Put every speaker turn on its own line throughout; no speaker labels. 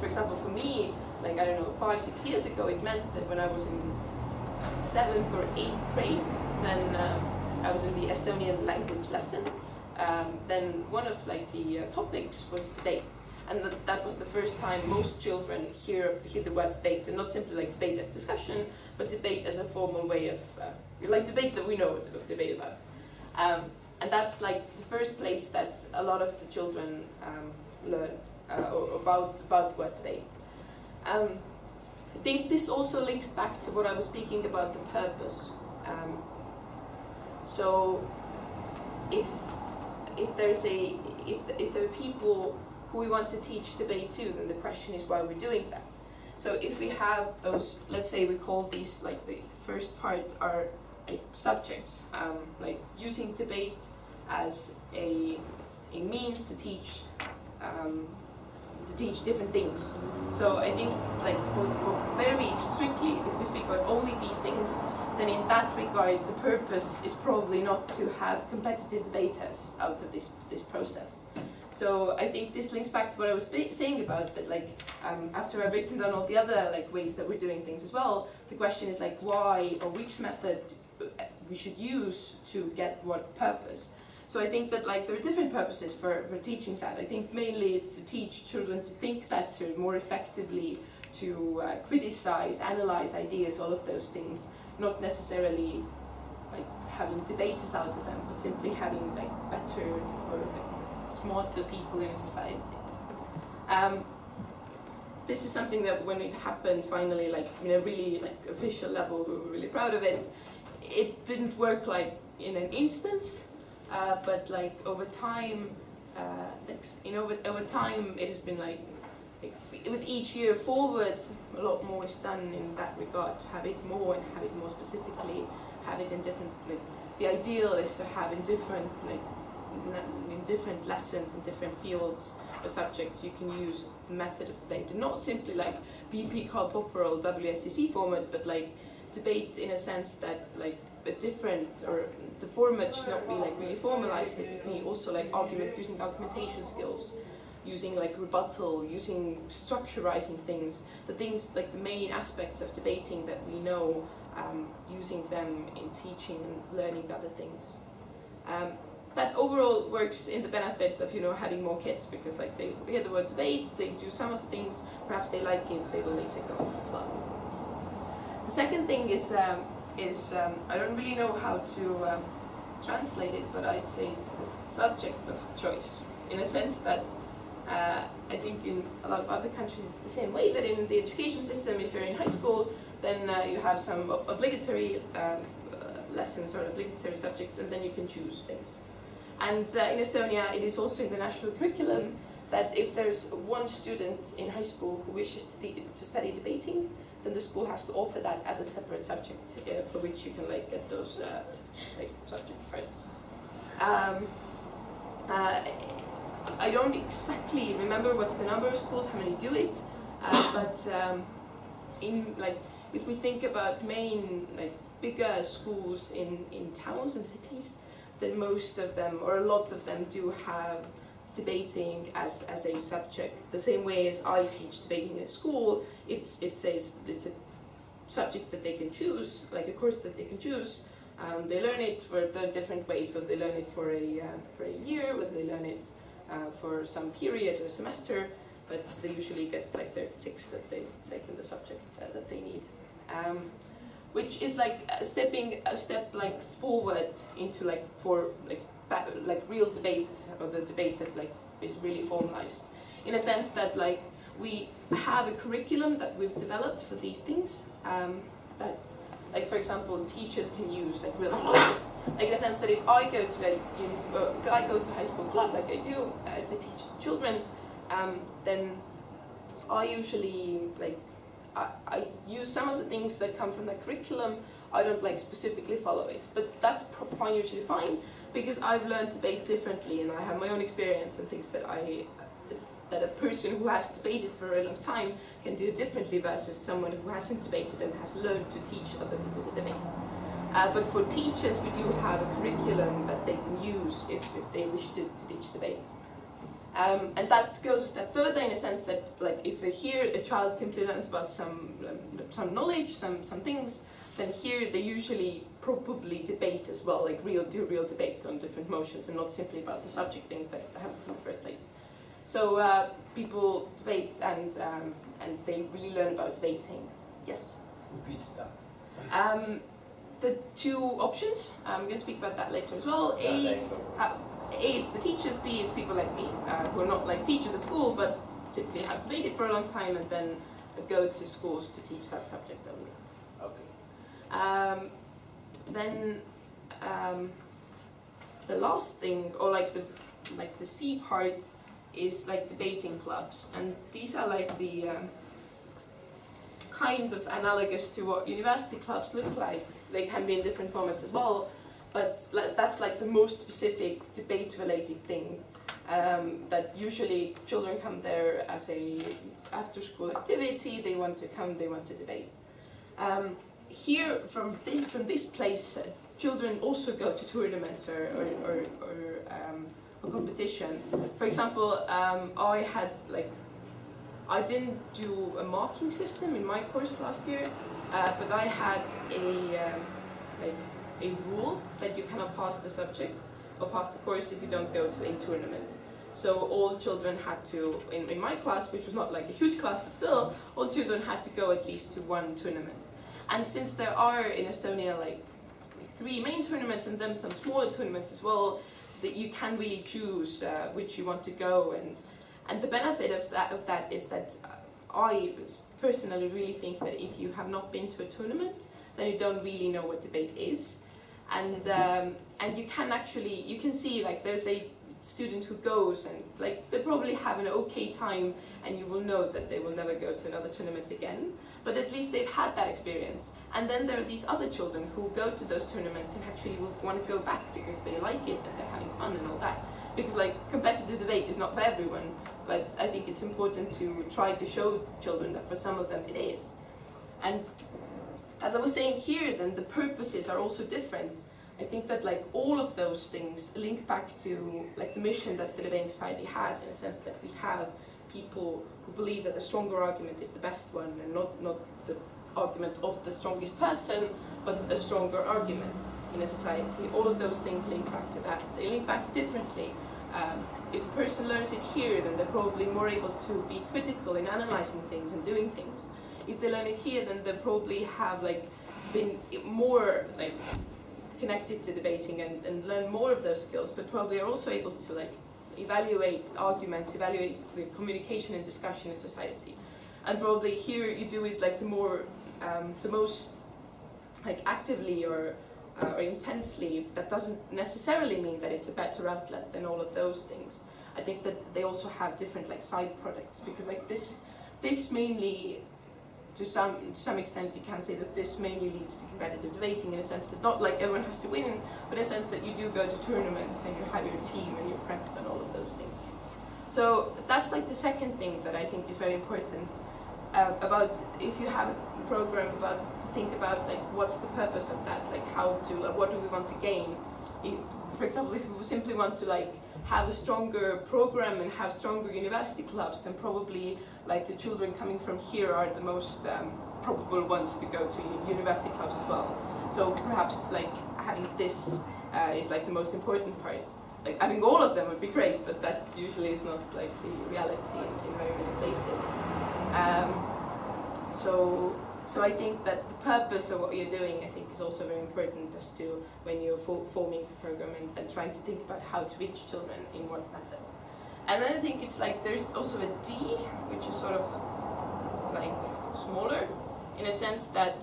example, for me, like, I don't know, 5-6 years ago, it meant that when I was in 7th or 8th grade, then I was in the Estonian language lesson. Then one of like the topics was debate, and that was the first time most children hear the word debate, and not simply like debate as discussion, but debate as a formal way of like debate that we know of debate about. And that's like the first place that a lot of the children learn about the word debate. I think this also links back to what I was speaking about, the purpose. So if there are people who we want to teach debate to, then the question is why we're doing that. So if we have those, let's say we call these, like the first part are like subjects, like using debate as a means to teach different things. So I think like for very strictly, if we speak about only these things, then in that regard the purpose is probably not to have competitive debaters out of this process. So I think this links back to what I was saying about that, like after I've written down all the other like ways that we're doing things as well, the question is like why or which method we should use to get what purpose. So I think that like there are different purposes for teaching that. I think mainly it's to teach children to think better, more effectively, to criticize, analyze ideas, all of those things, not necessarily like having debaters out of them, but simply having like better or like, smarter people in a society. This is something that when it happened finally, like in a really like official level, we were really proud of it. It didn't work like in an instance, but like over time, over time it has been like with each year forward, a lot more is done in that regard to have it more and have it more specifically, have it in different. Like, the ideal is to have in different lessons in different fields or subjects. You can use the method of debate, and not simply like BP, Karl Popper or WSTC format, but like debate in a sense that like a different, or the format should not be like really formalized. It can be also like using argumentation skills, using like rebuttal, using structurizing things, the things like the main aspects of debating that we know, using them in teaching and learning other things. That overall works in the benefit of having more kids, because like they hear the word debate, they do some of the things, perhaps they like it, they will later go to the club. The second thing is I don't really know how to translate it, but I'd say it's subject of choice, in a sense that I think in a lot of other countries it's the same way, that in the education system, if you're in high school, then you have some obligatory lessons or obligatory subjects, and then you can choose things. And in Estonia, it is also in the national curriculum that if there's one student in high school who wishes to study debating, then the school has to offer that as a separate subject for which you can like get those like subject credits. I don't exactly remember what's the number of schools, how many do it, but in like if we think about main like bigger schools in towns and cities, then most of them, or a lot of them, do have debating as a subject. The same way as I teach debating at school, it's a subject that they can choose, like a course that they can choose. They learn it for the different ways, whether they learn it for a year, whether they learn it for some period or semester, but they usually get like their ticks that they take in the subject that they need. Which is like a step like forward into like real debate, or the debate that like is really formalized, in a sense that like we have a curriculum that we've developed for these things, that like for example teachers can use, like real teachers, like in a sense that if I go to high school club like I do, if I teach the children, then I usually like I use some of the things that come from the curriculum. I don't like specifically follow it, but that's usually fine, because I've learned debate differently, and I have my own experience and things that a person who has debated for a very long time can do differently versus someone who hasn't debated and has learned to teach other people to debate. But for teachers, we do have a curriculum that they can use if they wish to teach debates. And that goes a step further in a sense that, like, if here a child simply learns about some knowledge, some things, then here they usually probably debate as well, like do real debate on different motions and not simply about the subject things that happens in the first place. So people debate and they really learn about debating. Yes?
Who teaches that?
The two options, I'm going to speak about that later as well. A, it's the teachers, B, it's people like me, who are not like teachers at school, but typically have debated for a long time and then go to schools to teach that subject only.
Okay.
Then the last thing, or like the C part, is like debating clubs, and these are like the kind of analogous to what university clubs look like. They can be in different formats as well, but that's like the most specific debate-related thing. That usually children come there as a after-school activity. They want to come, they want to debate. Here, from this place, children also go to tournaments or competition. For example, I didn't do a marking system in my course last year, but I had a rule that you cannot pass the subject or pass the course if you don't go to a tournament. So all children had to, in my class, which was not like a huge class, but still, all children had to go at least to one tournament. And since there are in Estonia like 3 main tournaments and then some smaller tournaments as well, that you can really choose which you want to go. And the benefit of that is that I personally really think that if you have not been to a tournament, then you don't really know what debate is. And you can see like there's a student who goes and like they probably have an okay time, and you will know that they will never go to another tournament again, but at least they've had that experience. And then there are these other children who go to those tournaments and actually will want to go back because they like it and they're having fun and all that. Because like competitive debate is not for everyone, but I think it's important to try to show children that for some of them it is. And as I was saying here, then the purposes are also different. I think that like all of those things link back to like the mission that the Debating Society has, in a sense that we have people who believe that the stronger argument is the best one, and not the argument of the strongest person, but a stronger argument in a society. All of those things link back to that. They link back to differently. If a person learns it here, then they're probably more able to be critical in analyzing things and doing things. If they learn it here, then they probably have like been more like connected to debating and learn more of those skills, but probably are also able to like evaluate arguments, evaluate the communication and discussion in society. And probably here you do it like the most like actively or intensely. That doesn't necessarily mean that it's a better outlet than all of those things. I think that they also have different like side products, because like this mainly, to some extent, you can say that this mainly leads to competitive debating, in a sense that not like everyone has to win, but in a sense that you do go to tournaments and you have your team and your prep and all of those things. So that's like the second thing that I think is very important about if you have a program to think about like what's the purpose of that, like what do we want to gain. For example, if we simply want to like have a stronger program and have stronger university clubs, then probably like the children coming from here are the most probable ones to go to university clubs as well. So perhaps like having this is like the most important part. Like having all of them would be great, but that usually is not like the reality in very many places. So I think that the purpose of what you're doing, I think, is also very important as to when you're forming the program and trying to think about how to reach children in what method. And then I think it's like there's also a D, which is sort of like smaller, in a sense that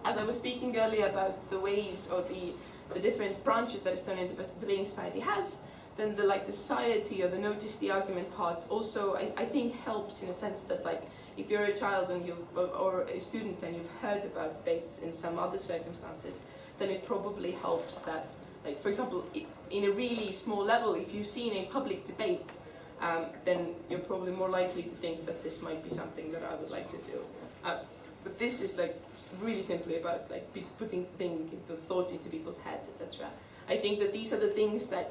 as I was speaking earlier about the ways or the different branches that Estonian Debating Society has, then the society or the notice the argument part also I think helps, in a sense that like if you're a child and or a student and you've heard about debates in some other circumstances, then it probably helps that, like for example, in a really small level, if you've seen a public debate, then you're probably more likely to think that this might be something that I would like to do. But this is like really simply about like putting thought into people's heads, etc. I think that these are the things that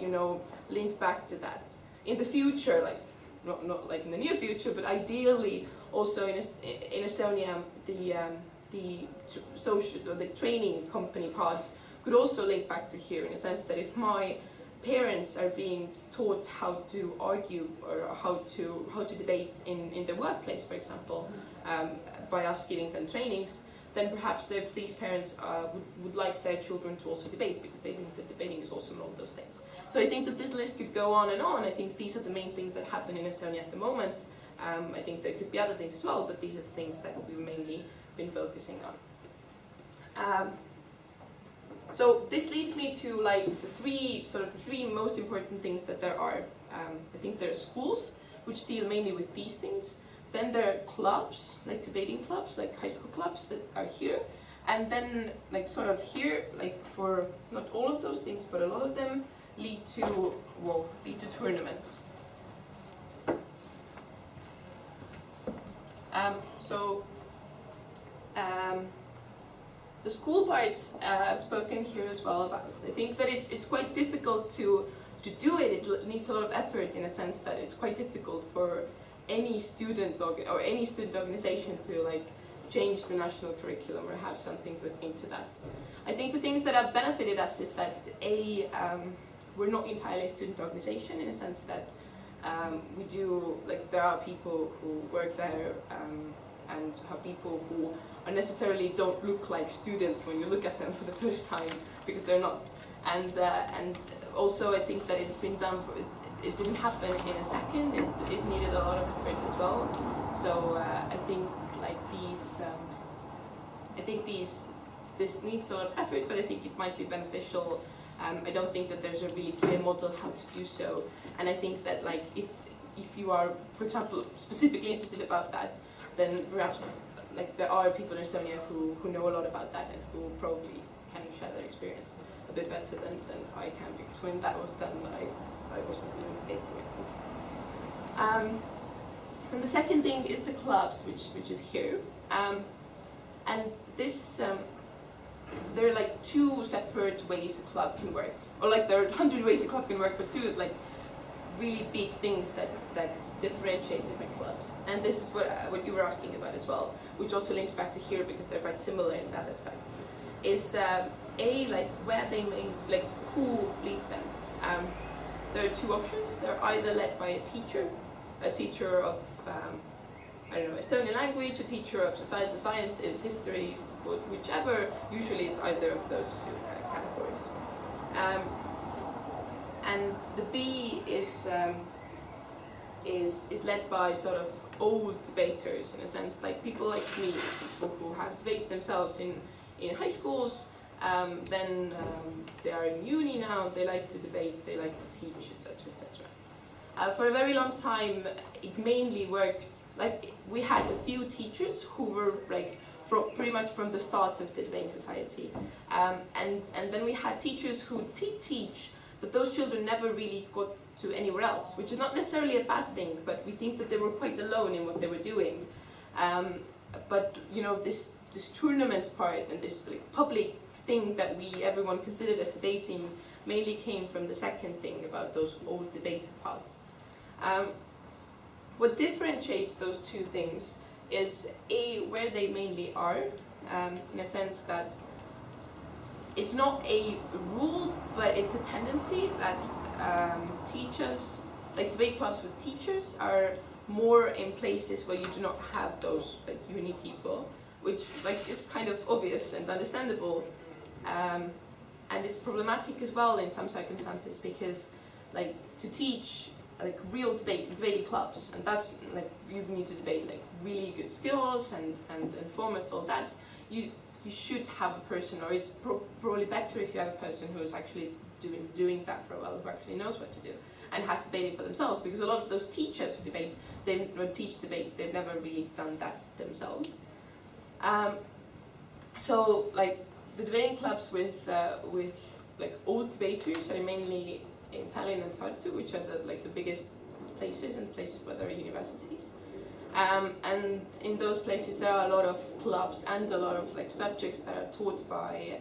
link back to that. in the future, like not like in the near future, but ideally also in Estonia, the social or the training company part could also link back to here, in a sense that if my parents are being taught how to argue or how to debate in the workplace, for example, by us giving them trainings, then perhaps these parents would like their children to also debate, because they think that debating is also one of those things. So I think that this list could go on and on. I think these are the main things that happen in Estonia at the moment. I think there could be other things as well, but these are the things that we've mainly been focusing on. So this leads me to like the three most important things that there are. I think there are schools, which deal mainly with these things. Then there are clubs, like debating clubs, like high school clubs that are here. And then like sort of here, like for not all of those things, but a lot of them lead to tournaments. The school parts I've spoken here as well about. I think that it's quite difficult to do it. It needs a lot of effort, in a sense that it's quite difficult for any student or any student organization to like change the national curriculum or have something put into that. I think the things that have benefited us is that we're not entirely a student organization, in a sense that we do, like, there are people who work there and have people who necessarily don't look like students when you look at them for the first time, because they're not. And also I think that it's been done it didn't happen in a second. It needed a lot of effort as well. So I think like this needs a lot of effort, but I think it might be beneficial. I don't think that there's a really clear model how to do so, and I think that like if you are, for example, specifically interested about that, then perhaps like there are people in Estonia who know a lot about that and who probably can share their experience a bit better than I can, because when that was done, I wasn't communicating it. And the second thing is the clubs, which is here, and this. There are like two separate ways a club can work, or like there are 100 ways a club can work, but two like really big things that differentiate different clubs. And this is what you were asking about as well, which also links back to here because they're quite similar in that aspect. Is like where they like who leads them. There are two options. They're either led by a teacher of I don't know, Estonian language, a teacher of societal sciences, history, whichever. Usually it's either of those two categories. And the B is led by sort of old debaters, in a sense, like people like me, people who have debated themselves in high schools. Then they are in uni now. They like to debate. They like to teach, etc., etc. For a very long time, it mainly worked, like we had a few teachers who were like pretty much from the start of the debating society. And then we had teachers who did teach, but those children never really got to anywhere else, which is not necessarily a bad thing, but we think that they were quite alone in what they were doing. But you know, this tournaments part and this like, public thing that everyone considered as debating mainly came from the second thing about those old debater pods. What differentiates those two things is where they mainly are, in a sense that it's not a rule, but it's a tendency that teachers, like debate clubs with teachers, are more in places where you do not have those like uni people, which like is kind of obvious and understandable. And it's problematic as well in some circumstances, because like to teach like real debate in debating clubs, and that's like you need to debate like really good skills and formats, all that, you should have a person, or it's probably better if you have a person who is actually doing that for a while, who actually knows what to do and has debated for themselves, because a lot of those teachers who debate, they teach debate, they've never really done that themselves. So like the debating clubs with like old debaters are mainly in Tallinn and Tartu, which are the biggest places and places where there are universities. And in those places there are a lot of clubs and a lot of like subjects that are taught by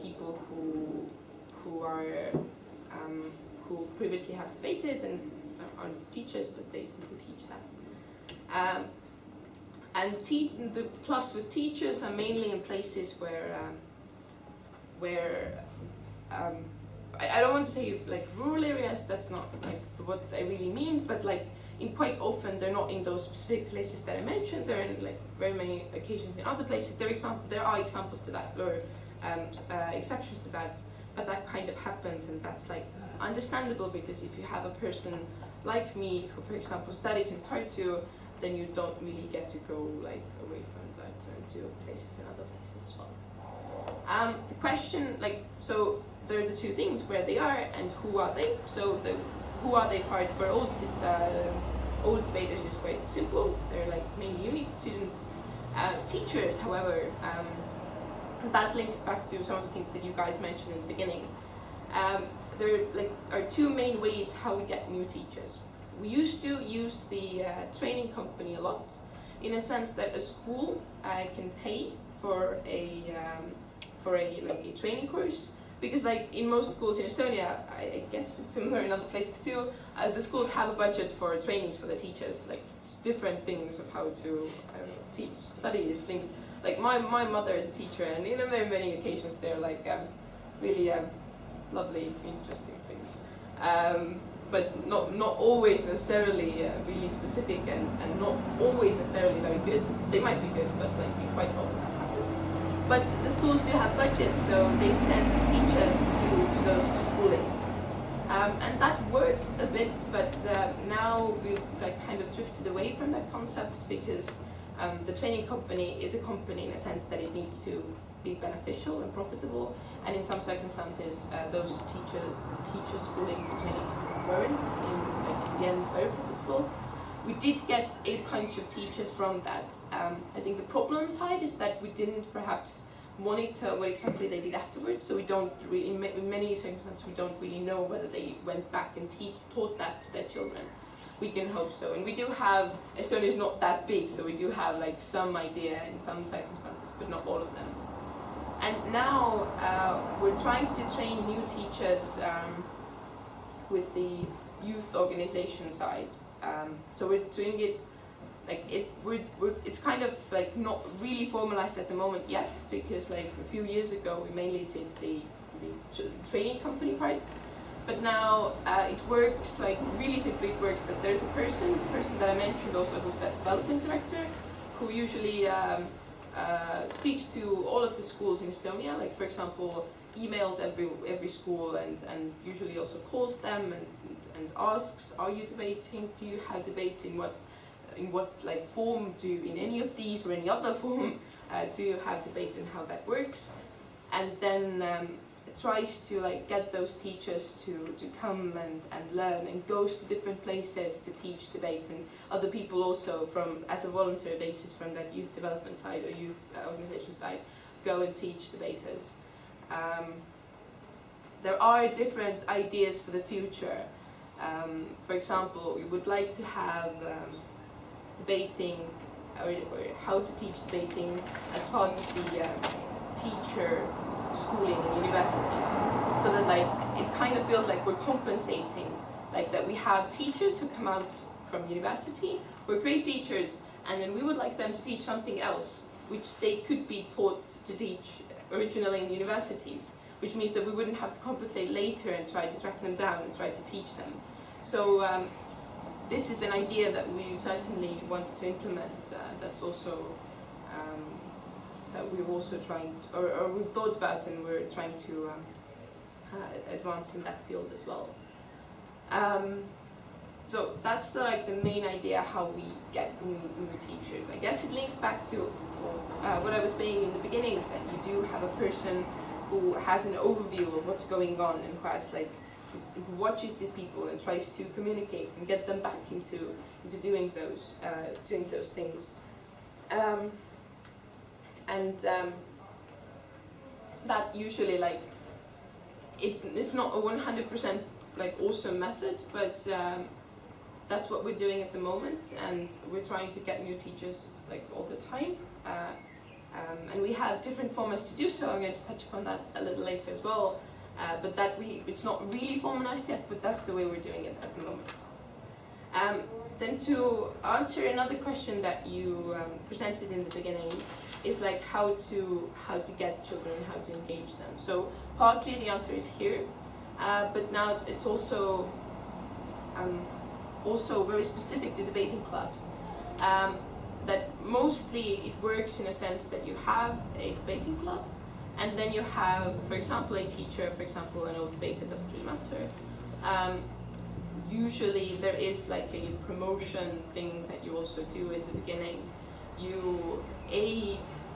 people who previously have debated, and aren't teachers, but they simply teach that. And the clubs with teachers are mainly in places where I don't want to say like rural areas. That's not like what I really mean, but like in quite often they're not in those specific places that I mentioned. They're in like very many occasions in other places. There are examples to that, or exceptions to that, but that kind of happens, and that's like understandable, because if you have a person like me who, for example, studies in Tartu, then you don't really get to go like away from Tartu and to places in other places as well. The question, like, so there are the two things: where they are and who are they. So the who are they part for old debaters is quite simple. They're like mainly unit students. Teachers, however, that links back to some of the things that you guys mentioned in the beginning. There are two main ways how we get new teachers. We used to use the training company a lot, in a sense that a school can pay for a training course, because like in most schools in Estonia, I guess it's similar in other places too, the schools have a budget for trainings for the teachers, like it's different things of how to teach, study things. Like my mother is a teacher, and in very many occasions they're like really lovely, interesting things. But not always necessarily really specific, and not always necessarily very good. They might be good, but like quite often that happens. But the schools do have budgets, so they send teachers to those schoolings. And that worked a bit, but now we've like kind of drifted away from that concept, because the training company is a company in a sense that it needs to be beneficial and profitable, and in some circumstances those teacher schoolings and trainings weren't in the end very profitable. We did get a bunch of teachers from that. I think the problem side is that we didn't perhaps monitor what exactly they did afterwards, so we don't really, in many circumstances we don't really know whether they went back and taught that to their children. We can hope so, and we do have, Estonia is not that big, so we do have like some idea in some circumstances, but not all of them. And now we're trying to train new teachers with the youth organization side. So we're doing it like it's kind of like not really formalized at the moment yet, because like a few years ago we mainly did the training company part. But now it works, like really simply it works that there's a person that I mentioned also, who's that development director, who usually speaks to all of the schools in Estonia, like for example emails every school, and usually also calls them and asks, are you debating, do you have debate, in what like form, do you, in any of these or any other form, do you have debate, and how that works. And then tries to like get those teachers to come and learn, and goes to different places to teach debate, and other people also from, as a volunteer basis, from that youth development side or youth organization side, go and teach debaters. There are different ideas for the future. For example, we would like to have debating, or how to teach debating as part of the teacher schooling in universities, so that like it kind of feels like we're compensating, like that we have teachers who come out from university, we're great teachers, and then we would like them to teach something else, which they could be taught to teach originally in universities, which means that we wouldn't have to compensate later and try to track them down and try to teach them. So this is an idea that we certainly want to implement. That's also that we're also trying to, or we've thought about, and we're trying to advance in that field as well. So that's the main idea how we get new teachers. I guess it links back to what I was saying in the beginning, that you do have a person who has an overview of what's going on, and who has who watches these people and tries to communicate and get them back into doing those things. That usually it's not a 100% awesome method, but that's what we're doing at the moment, and we're trying to get new teachers all the time. And we have different formats to do so. I'm going to touch upon that a little later as well. But it's not really formalized yet, but that's the way we're doing it at the moment. Then to answer another question that you presented in the beginning is like how to get children, how to engage them. So partly the answer is here, but now it's also very specific to debating clubs. That mostly it works in a sense that you have a debating club, and then you have, for example, a teacher, for example, an old debater, doesn't really matter. Usually there is like a promotion thing that you also do in the beginning.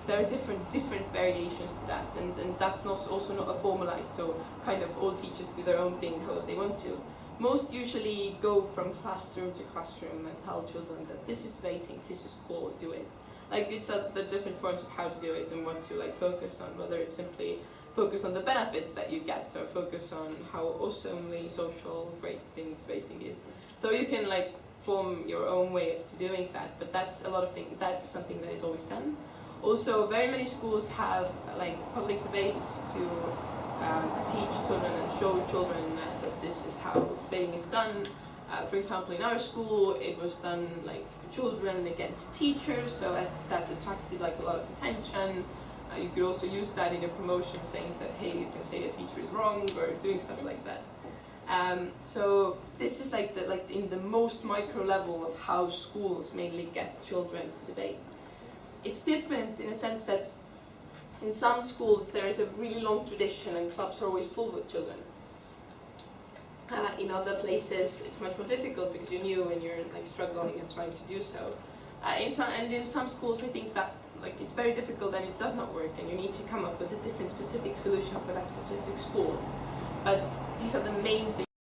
There are different variations to that, and that's also not a formalized, so kind of all teachers do their own thing how they want to. Most usually go from classroom to classroom and tell children that this is debating, this is cool, do it. Like it's the different forms of how to do it and what to like focus on, whether it's simply focus on the benefits that you get or focus on how awesomely social great thing debating is. So you can like form your own way of doing that, but that's that's something that is always done. Also, very many schools have like public debates to teach children and show children that this is how debating is done. For example, in our school, it was done like children against teachers, so that attracted like a lot of attention. You could also use that in a promotion, saying that hey, you can say a teacher is wrong or doing stuff like that. So this is like in the most micro level of how schools mainly get children to debate. It's different in a sense that in some schools there is a really long tradition and clubs are always full with children. In other places it's much more difficult because you're new and you're like struggling and trying to do so. In some schools I think that like it's very difficult and it does not work, and you need to come up with a different specific solution for that specific school. But these are the main things.